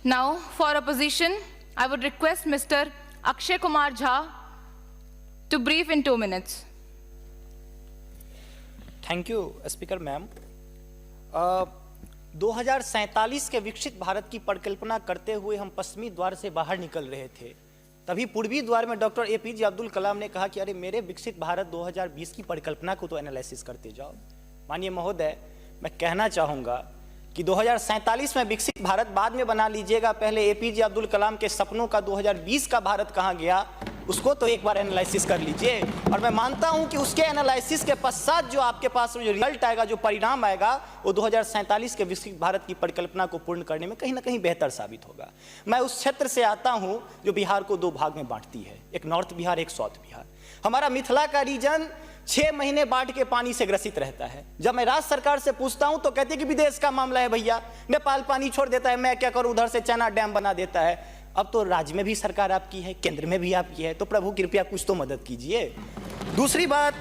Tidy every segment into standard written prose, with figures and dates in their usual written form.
Now, for opposition, I would request Mr. Akshay Kumar Jha to brief in 2 minutes. Thank you speaker ma'am. 2047 के विकसित भारत की परिकल्पना करते हुए हम पश्चिमी द्वार से बाहर निकल रहे थे, तभी पूर्वी द्वार में डॉक्टर APJ अब्दुल कलाम ने कहा कि अरे मेरे विकसित भारत 2020 की परिकल्पना को तो एनालिसिस करते जाओ। माननीय महोदय, मैं कहना चाहूँगा कि 2047 में विकसित भारत बाद में बना लीजिएगा, पहले APJ अब्दुल कलाम के सपनों का 2020 का भारत कहाँ गया उसको तो एक बार एनालिसिस कर लीजिए। और मैं मानता हूं कि उसके एनालिसिस के पश्चात जो आपके पास जो रिजल्ट आएगा, जो परिणाम आएगा, वो 2047 के विकसित भारत की परिकल्पना को पूर्ण करने में कहीं ना कहीं बेहतर साबित होगा। मैं उस क्षेत्र से आता हूं जो बिहार को 2 भाग में बांटती है, एक नॉर्थ बिहार, एक साउथ बिहार। हमारा मिथिला का रीजन 6 महीने बाढ़ के पानी से ग्रसित रहता है। जब मैं राज्य सरकार से पूछता हूं तो कहते हैं कि विदेश का मामला है भैया, नेपाल पानी छोड़ देता है, मैं क्या करूं, उधर से चना डैम बना देता है। अब तो राज्य में भी सरकार आपकी है, केंद्र में भी आपकी है, तो प्रभु कृपया कुछ तो मदद कीजिए। दूसरी बात,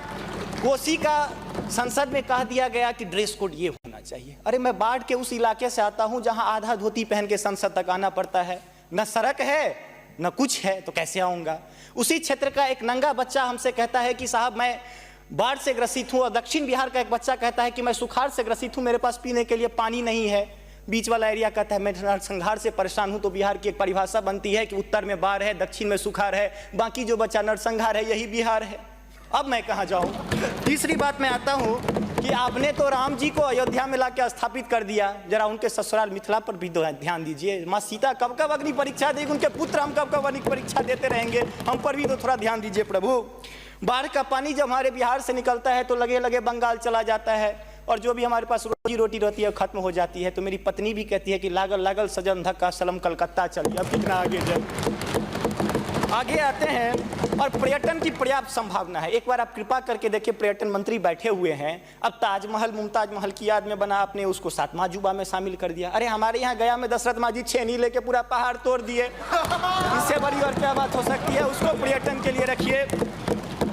कोसी का संसद में कह दिया गया कि ड्रेस कोड ये होना चाहिए। अरे मैं बाढ़ के उस इलाके से आता हूं जहां आधा धोती पहन के संसद तक आना पड़ता है, न सड़क है न कुछ है, तो कैसे आऊंगा। उसी क्षेत्र का एक नंगा बच्चा हमसे कहता है कि साहब मैं बाढ़ से ग्रसित हूं, और दक्षिण बिहार का एक बच्चा कहता है कि मैं सुखाड़ से ग्रसित हूं, मेरे पास पीने के लिए पानी नहीं है। बीच वाला एरिया कहता है मैं नरसंहार से परेशान हूं। तो बिहार की एक परिभाषा बनती है कि उत्तर में बाढ़ है, दक्षिण में सुखाड़ है, बाकी जो बचा नरसंहार है, यही बिहार है। अब मैं कहां जाऊं। तीसरी बात मैं आता हूं कि आपने तो राम जी को अयोध्या में लाकर स्थापित कर दिया, जरा उनके ससुराल मिथिला पर भी ध्यान दीजिए। माँ सीता कब कब अग्नि परीक्षा देगी, उनके पुत्र हम कब कब अग्नि परीक्षा देते रहेंगे, हम पर भी तो थोड़ा ध्यान दीजिए प्रभु। बाढ़ का पानी जब हमारे बिहार से निकलता है तो लगे लगे बंगाल चला जाता है, और जो भी हमारे पास रोजी रोटी रहती है खत्म हो जाती है। तो मेरी पत्नी भी कहती है कि लागल लागल सजन धक्का सलम कलकत्ता चलिए। अब कितना आगे जब आगे आते हैं, और पर्यटन की पर्याप्त संभावना है। एक बार आप कृपा करके देखिए, पर्यटन मंत्री बैठे हुए हैं, अब ताजमहल मुमताज महल की याद में बना, आपने उसको 7वां अजूबा में शामिल कर दिया। अरे हमारे यहाँ गया में दशरथ माँ जी छेनी लेके पूरा पहाड़ तोड़ दिए, इससे बड़ी और क्या बात हो सकती है। उसको पर्यटन के लिए रखिए।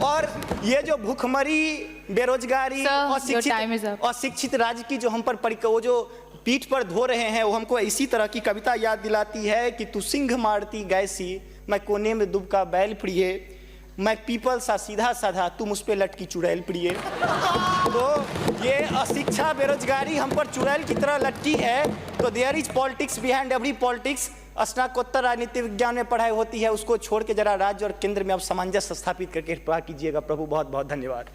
और ये जो भूखमरी, बेरोजगारी, अशिक्षित राज्य की जो हम पर वो जो पीठ पर धो रहे हैं, वो हमको इसी तरह की कविता याद दिलाती है कि तू सिंह मारती गैसी, मैं कोने में दुबका बैल प्रिय, मैं पीपल सा सीधा साधा, तुम उस पे लटकी चुड़ैल प्रिय। तो ये अशिक्षा, बेरोजगारी हम पर चुड़ैल की तरह लटकी है। तो there is politics behind every politics. स्नातकोत्तर राजनीति विज्ञान में पढ़ाई होती है, उसको छोड़ के जरा राज्य और केंद्र में आप सामंजस्य स्थापित करके कृपा कीजिएगा प्रभु। बहुत बहुत धन्यवाद।